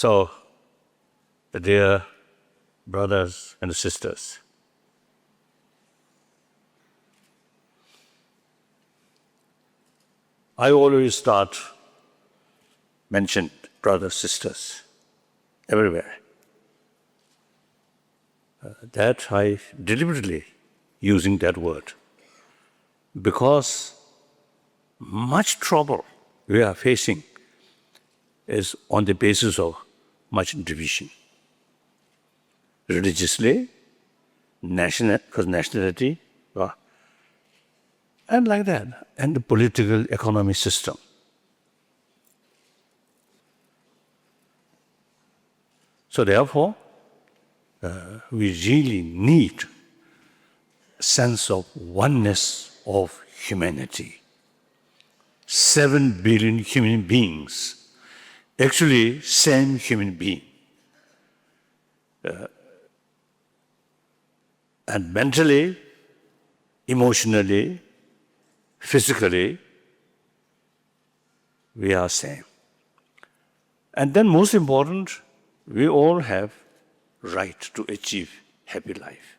So, dear brothers and sisters, I always mention brothers, sisters, everywhere. That I deliberately using that word because much trouble we are facing is on the basis of much division. Religiously, because nationality, and like that, and the political economic system. So therefore, we really need a sense of oneness of humanity. 7 billion human beings, actually same human being. And mentally, emotionally, physically, we are same. And then most important, we all have right to achieve happy life.